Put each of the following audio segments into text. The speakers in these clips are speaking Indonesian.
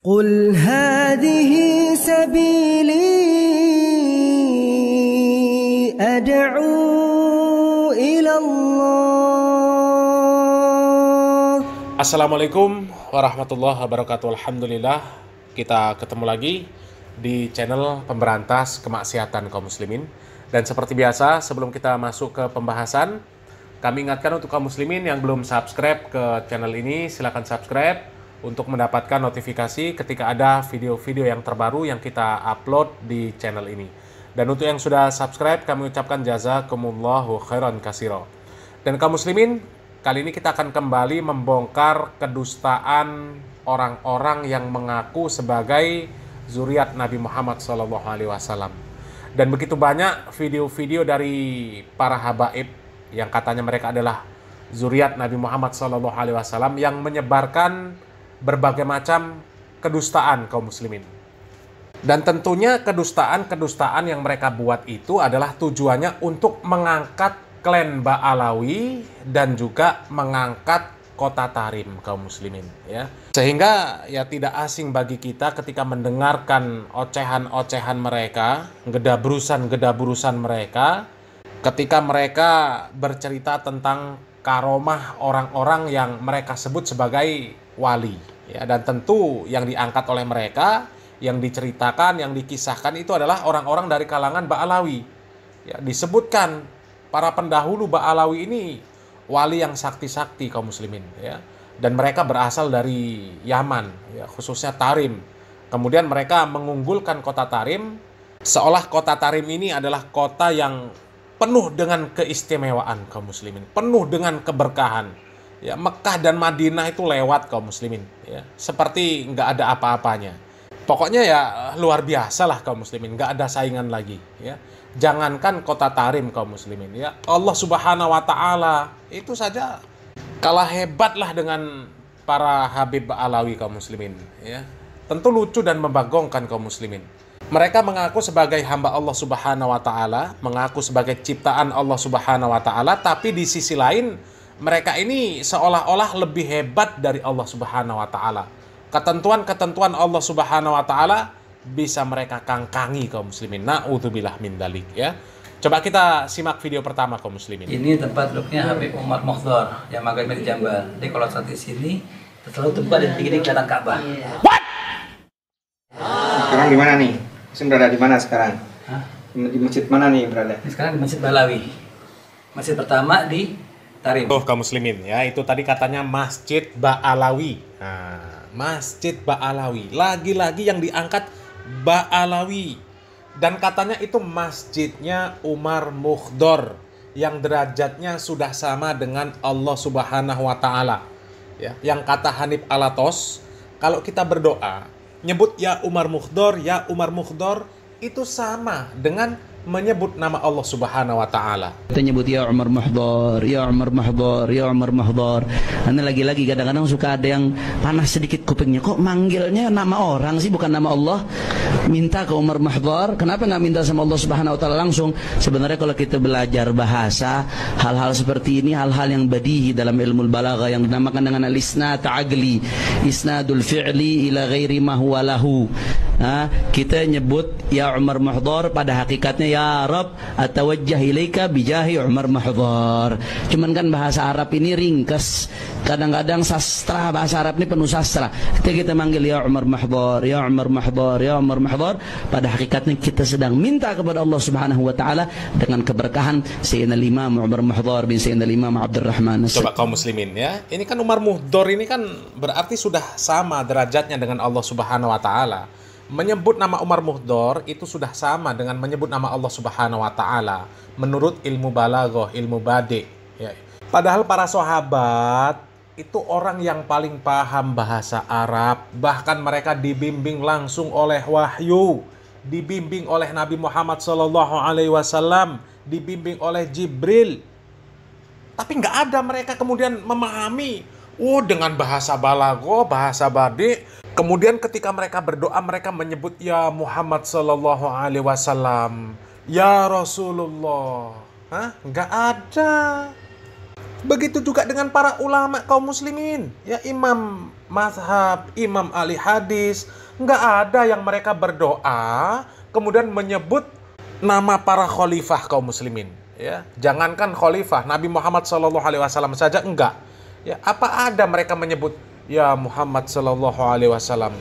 قل هذه سبيلي أدعو إلى الله. Assalamualaikum warahmatullahi wabarakatuh. Alhamdulillah, kita ketemu lagi di channel pemberantas kemaksiatan kaum muslimin. Dan seperti biasa, sebelum kita masuk ke pembahasan, kami ingatkan untuk kaum muslimin yang belum subscribe ke channel ini, silakan subscribe untuk mendapatkan notifikasi ketika ada video-video yang terbaru yang kita upload di channel ini. Dan untuk yang sudah subscribe, kami ucapkan jazakumullahu khairan katsira. Dan kaum muslimin, kali ini kita akan kembali membongkar kedustaan orang-orang yang mengaku sebagai zuriat Nabi Muhammad SAW. Dan begitu banyak video-video dari para habaib yang katanya mereka adalah zuriat Nabi Muhammad SAW yang menyebarkan berbagai macam kedustaan kaum muslimin. Dan tentunya kedustaan-kedustaan yang mereka buat itu adalah tujuannya untuk mengangkat klan Ba'alawi dan juga mengangkat kota Tarim kaum muslimin, ya. Sehingga ya tidak asing bagi kita ketika mendengarkan ocehan-ocehan mereka, gedabrusan-gedabrusan mereka ketika mereka bercerita tentang karomah orang-orang yang mereka sebut sebagai wali, ya. Dan tentu yang diangkat oleh mereka, yang diceritakan, yang dikisahkan itu adalah orang-orang dari kalangan Ba'alawi, ya. Disebutkan para pendahulu Ba'alawi ini wali yang sakti-sakti kaum muslimin, ya. Dan mereka berasal dari Yaman, ya, khususnya Tarim. Kemudian mereka mengunggulkan kota Tarim, seolah kota Tarim ini adalah kota yang penuh dengan keistimewaan kaum muslimin, penuh dengan keberkahan. Ya, Mekah dan Madinah itu lewat kaum muslimin, ya, seperti nggak ada apa-apanya. Pokoknya ya luar biasa lah kaum muslimin, nggak ada saingan lagi, ya. Jangankan kota Tarim kaum muslimin, ya, Allah Subhanahu wa Ta'ala itu saja kalah hebat lah dengan para Habib Ba'alawi kaum muslimin, ya. Tentu lucu dan membagongkan kaum muslimin. Mereka mengaku sebagai hamba Allah Subhanahu wa Ta'ala, mengaku sebagai ciptaan Allah Subhanahu wa Ta'ala, tapi di sisi lain mereka ini seolah-olah lebih hebat dari Allah Subhanahu wa Ta'ala. Ketentuan-ketentuan Allah Subhanahu wa Ta'ala bisa mereka kangkangi kaum muslimin. Na'udzubillah min dalik, ya. Coba kita simak video pertama kaum muslimin. Ini tempat duduknya Habib Umar Mukhdar yang magang di Jamban. Jadi kalau saat di sini selalu tempat dan tinggi kelihatan Ka'bah. What? Sekarang di mana nih? Masih berada di mana sekarang? Hah? Di masjid mana nih berada? Ini sekarang di Masjid Ba'alawi. Masjid pertama di Tarim. Tuh kaum muslimin, ya, itu tadi katanya Masjid Ba'alawi. Nah, Masjid Ba'alawi. Lagi-lagi yang diangkat Ba'alawi. Dan katanya itu masjidnya Umar Mukhdar yang derajatnya sudah sama dengan Allah Subhanahu wa Ta'ala. Ya, yang kata Hanif Alatos, kalau kita berdoa nyebut ya Umar Mukhdar, ya Umar Mukhdar, itu sama dengan menyebut nama Allah Subhanahu wa Ta'ala. Kita nyebut ya Umar Mukhdar, ya Umar Mukhdar, ya Umar Mukhdar. Karena lagi-lagi kadang-kadang suka ada yang panas sedikit kupingnya. Kok manggilnya nama orang sih, bukan nama Allah? Minta ke Umar Mukhdar, kenapa nggak minta sama Allah Subhanahu wa Ta'ala langsung? Sebenarnya kalau kita belajar bahasa, hal-hal seperti ini hal-hal yang badihi dalam ilmu balaghah yang dinamakan dengan al-isnad ta'agli, isnadul fi'li ila ghairi ma huwa lahu. Kita nyebut ya Umar Mukhdar, pada hakikatnya ya Rab atawajjah ilaika bijahi Umar Mukhdar. Cuman kan bahasa Arab ini ringkas. Kadang-kadang sastra bahasa Arab ini penuh sastra. Ketika kita manggil ya Umar Mukhdar, ya Umar Mukhdar, ya Umar Mukhdar, pada hakikatnya kita sedang minta kepada Allah Subhanahu wa Ta'ala dengan keberkahan Sayyidina Imam Umar Mukhdar bin Sayyidina Imam Abdurrahman. Coba kaum muslimin, ya. Ini kan Umar Mukhdar ini kan berarti sudah sama derajatnya dengan Allah Subhanahu wa Ta'ala. Menyebut nama Umar Mukhdar itu sudah sama dengan menyebut nama Allah Subhanahu wa Ta'ala menurut ilmu balaghah, ilmu badi, ya. Padahal para sahabat itu orang yang paling paham bahasa Arab, bahkan mereka dibimbing langsung oleh wahyu, dibimbing oleh Nabi Muhammad SAW, dibimbing oleh Jibril. Tapi nggak ada mereka kemudian memahami dengan bahasa balaghah, bahasa badi. Kemudian ketika mereka berdoa, mereka menyebut ya Muhammad SAW, ya Rasulullah. Nggak ada. Begitu juga dengan para ulama kaum muslimin. Ya, Imam mazhab, Imam ahli hadis, nggak ada yang mereka berdoa kemudian menyebut nama para khalifah kaum muslimin. Ya, jangankan khalifah, Nabi Muhammad SAW saja enggak. Ya, apa ada mereka menyebut ya Muhammad SAW,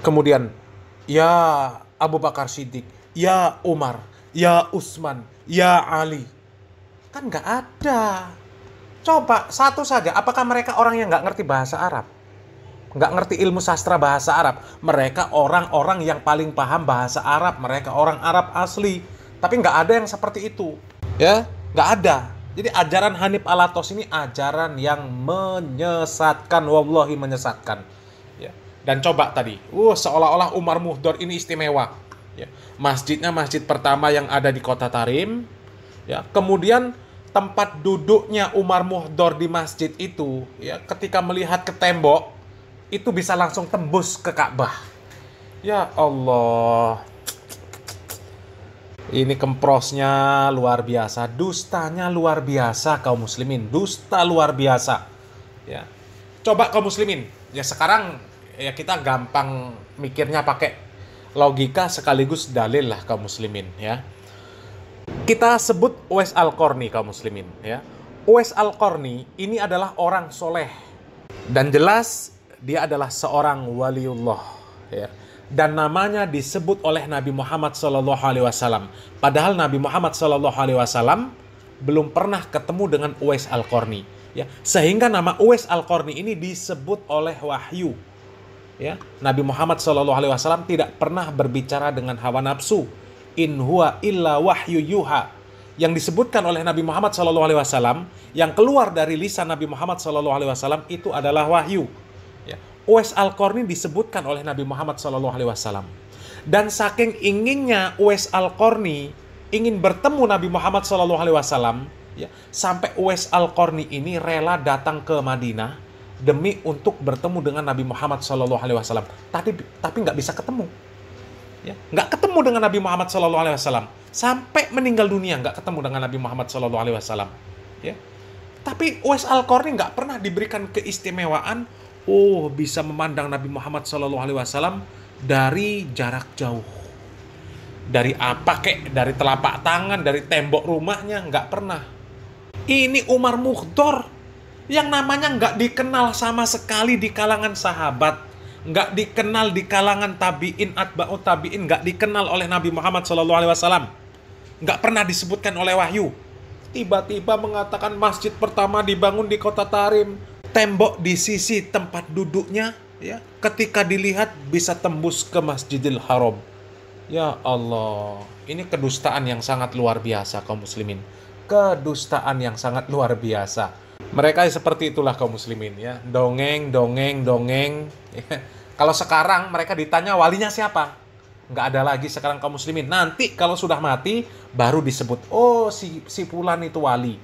kemudian ya Abu Bakar Siddiq, ya Umar, ya Utsman, ya Ali? Kan nggak ada. Coba satu saja, apakah mereka orang yang nggak ngerti bahasa Arab? Nggak ngerti ilmu sastra bahasa Arab? Mereka orang-orang yang paling paham bahasa Arab. Mereka orang Arab asli. Tapi nggak ada yang seperti itu. Ya, nggak ada. Jadi ajaran Hanif Alatos ini ajaran yang menyesatkan. Wallahi menyesatkan. Ya. Dan coba tadi, seolah-olah Umar Muhdor ini istimewa. Ya. Masjidnya masjid pertama yang ada di Kota Tarim. Ya. Kemudian tempat duduknya Umar Muhdor di masjid itu, ya, ketika melihat ke tembok, itu bisa langsung tembus ke Ka'bah. Ya Allah. Ini kemprosnya luar biasa, dustanya luar biasa kaum muslimin, dusta luar biasa. Ya. Coba kaum muslimin, ya sekarang ya kita gampang mikirnya pakai logika sekaligus dalil lah kaum muslimin, ya. Kita sebut Uwais Al-Qarni kaum muslimin, ya. Uwais Al-Qarni ini adalah orang soleh dan jelas dia adalah seorang waliullah, ya. Dan namanya disebut oleh Nabi Muhammad SAW. Padahal Nabi Muhammad SAW belum pernah ketemu dengan Uwais Al-Qarni, ya. Sehingga nama Uwais Al-Qarni ini disebut oleh wahyu, ya. Nabi Muhammad SAW tidak pernah berbicara dengan hawa nafsu. In huwa illa wahyu yuha. Yang disebutkan oleh Nabi Muhammad SAW, yang keluar dari lisan Nabi Muhammad SAW itu adalah wahyu. Ya. Uwais Al-Qarni disebutkan oleh Nabi Muhammad SAW. Dan saking inginnya Uwais Al-Qarni ingin bertemu Nabi Muhammad SAW, ya, sampai Uwais Al-Qarni ini rela datang ke Madinah demi untuk bertemu dengan Nabi Muhammad SAW. Tapi nggak bisa ketemu. Ya, nggak ketemu dengan Nabi Muhammad SAW sampai meninggal dunia, nggak ketemu dengan Nabi Muhammad SAW. Ya, tapi Uwais Al-Qarni nggak pernah diberikan keistimewaan, bisa memandang Nabi Muhammad SAW dari jarak jauh, dari apa kek, dari telapak tangan, dari tembok rumahnya, nggak pernah. Ini Umar Muhdor yang namanya nggak dikenal sama sekali di kalangan sahabat. Nggak dikenal di kalangan tabi'in, atba'ut tabi'in, nggak dikenal oleh Nabi Muhammad SAW. Nggak pernah disebutkan oleh wahyu. Tiba-tiba mengatakan masjid pertama dibangun di Kota Tarim. Tembok di sisi tempat duduknya, ya, ketika dilihat bisa tembus ke Masjidil Haram. Ya Allah, ini kedustaan yang sangat luar biasa kaum muslimin. Kedustaan yang sangat luar biasa. Mereka seperti itulah kaum muslimin, ya. Dongeng. Kalau sekarang mereka ditanya walinya siapa? Nggak ada lagi sekarang kaum muslimin. Nanti kalau sudah mati baru disebut, si fulan itu wali.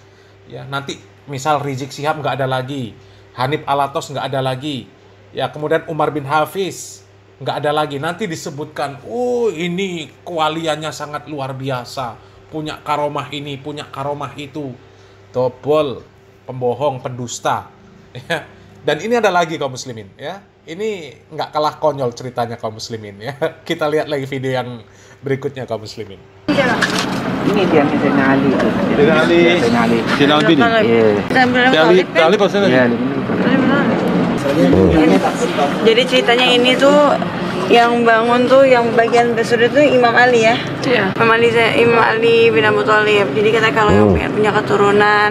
Ya, nanti misal Rizik Syihab nggak ada lagi, Hanif Alatos nggak ada lagi. Ya, kemudian Umar bin Hafiz nggak ada lagi. Nanti disebutkan, ini kewaliannya sangat luar biasa, punya karomah ini, punya karomah itu. Tobol, pembohong, pendusta. Ya. Dan ini ada lagi kaum muslimin, ya. Ini nggak kalah konyol ceritanya kaum muslimin, ya. Kita lihat lagi video yang berikutnya kaum muslimin. Ini dia Sayyidina Ali. Sayyidina Ali. Sayyidina Ali bin. Iya. Ali pasal ni. Jadi ceritanya ini tuh yang bangun tuh yang bagian besar itu Imam Ali ya. Iya. Imam Ali bin Abu Thalib. Jadi kata kalau yang pengen punya keturunan,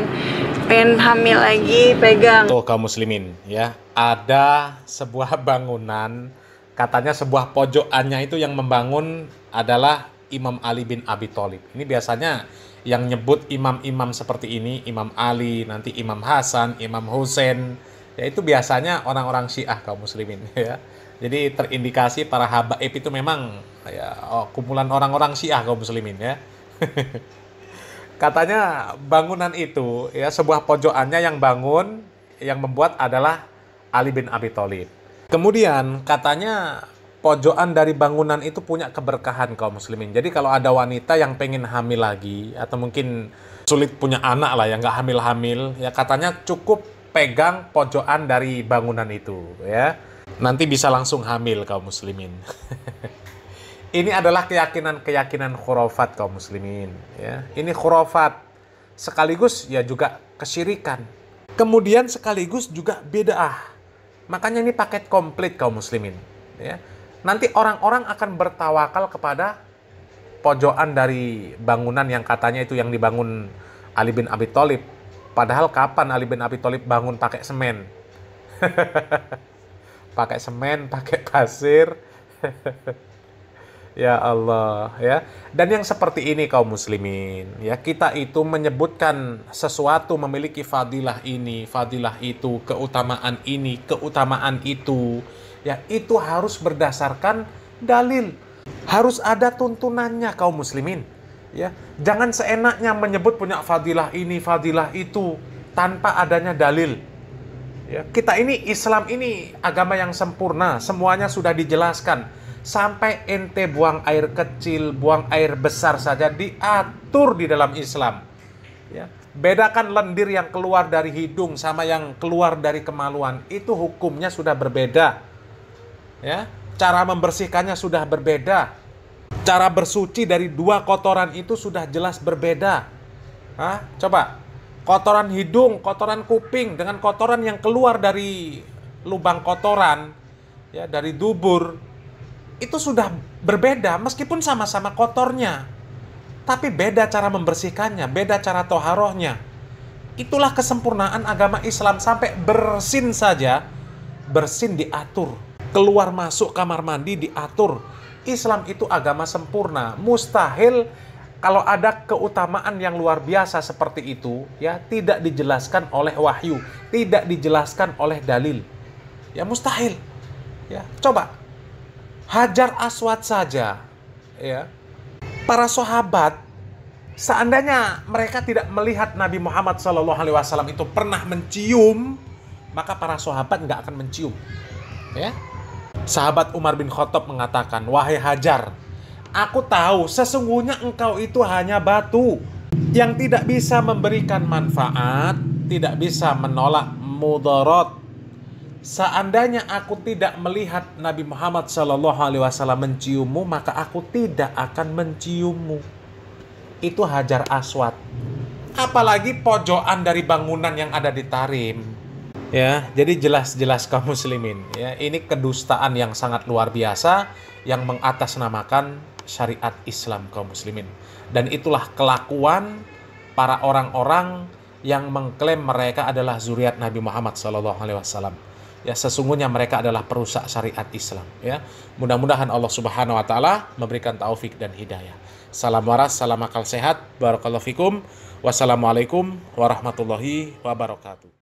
pengen hamil lagi, pegang. Tuh kaum muslimin, ya. Ada sebuah bangunan, katanya sebuah pojokannya itu yang membangun adalah Imam Ali bin Abi Thalib. Ini biasanya yang nyebut imam-imam seperti ini, Imam Ali, nanti Imam Hasan, Imam Husain. Ya itu biasanya orang-orang Syiah kaum muslimin, ya. Jadi terindikasi para habaib itu memang ya kumpulan orang-orang Syiah kaum muslimin, ya. Katanya bangunan itu, ya, sebuah pojokannya yang bangun, yang membuat adalah Ali bin Abi Thalib. Kemudian katanya pojokan dari bangunan itu punya keberkahan kaum muslimin. Jadi kalau ada wanita yang pengen hamil lagi, atau mungkin sulit punya anak lah, yang nggak hamil-hamil, ya katanya cukup pegang pojokan dari bangunan itu, ya. Nanti bisa langsung hamil kaum muslimin. Ini adalah keyakinan khurafat kaum muslimin. Ya. Ini khurafat. Sekaligus ya juga kesyirikan. Kemudian sekaligus juga bid'ah. Makanya ini paket komplit kaum muslimin. Ya. Nanti orang-orang akan bertawakal kepada pojokan dari bangunan yang katanya itu yang dibangun Ali bin Abi Thalib. Padahal kapan Ali bin Abi Thalib bangun pakai semen? Pakai semen, pakai pasir. Ya Allah, ya. Dan yang seperti ini kaum muslimin, ya, kita itu menyebutkan sesuatu memiliki fadilah ini, fadilah itu, keutamaan ini, keutamaan itu, ya, itu harus berdasarkan dalil. Harus ada tuntunannya kaum muslimin, ya. Jangan seenaknya menyebut punya fadilah ini, fadilah itu tanpa adanya dalil. Ya, kita ini Islam ini agama yang sempurna, semuanya sudah dijelaskan. Sampai ente buang air kecil, buang air besar saja diatur di dalam Islam. Ya. Bedakan lendir yang keluar dari hidung sama yang keluar dari kemaluan. Itu hukumnya sudah berbeda. Ya. Cara membersihkannya sudah berbeda. Cara bersuci dari dua kotoran itu sudah jelas berbeda. Hah? Coba. Kotoran hidung, kotoran kuping dengan kotoran yang keluar dari lubang kotoran, ya, dari dubur. Itu sudah berbeda meskipun sama-sama kotornya. Tapi beda cara membersihkannya, beda cara toharohnya. Itulah kesempurnaan agama Islam. Sampai bersin saja, bersin diatur. Keluar masuk kamar mandi diatur. Islam itu agama sempurna. Mustahil kalau ada keutamaan yang luar biasa seperti itu, ya, tidak dijelaskan oleh wahyu, tidak dijelaskan oleh dalil. Ya, mustahil. Ya, coba. Hajar Aswad saja, ya. Para sahabat, seandainya mereka tidak melihat Nabi Muhammad SAW itu pernah mencium, maka para sahabat nggak akan mencium. Ya. Sahabat Umar bin Khattab mengatakan, wahai Hajar, aku tahu sesungguhnya engkau itu hanya batu yang tidak bisa memberikan manfaat, tidak bisa menolak mudarat. Seandainya aku tidak melihat Nabi Muhammad SAW menciummu, maka aku tidak akan menciummu. Itu Hajar Aswad. Apalagi pojokan dari bangunan yang ada di Tarim. Ya, jadi jelas-jelas kaum muslimin. Ya, ini kedustaan yang sangat luar biasa yang mengatasnamakan syariat Islam kaum muslimin. Dan itulah kelakuan para orang-orang yang mengklaim mereka adalah zuriat Nabi Muhammad SAW. Ya, sesungguhnya mereka adalah perusak syariat Islam. Ya, mudah-mudahan Allah Subhanahu Wa Taala memberikan taufik dan hidayah. Salam waras, salam akal sehat. Barakallahu fikum. Wassalamualaikum warahmatullahi wabarakatuh.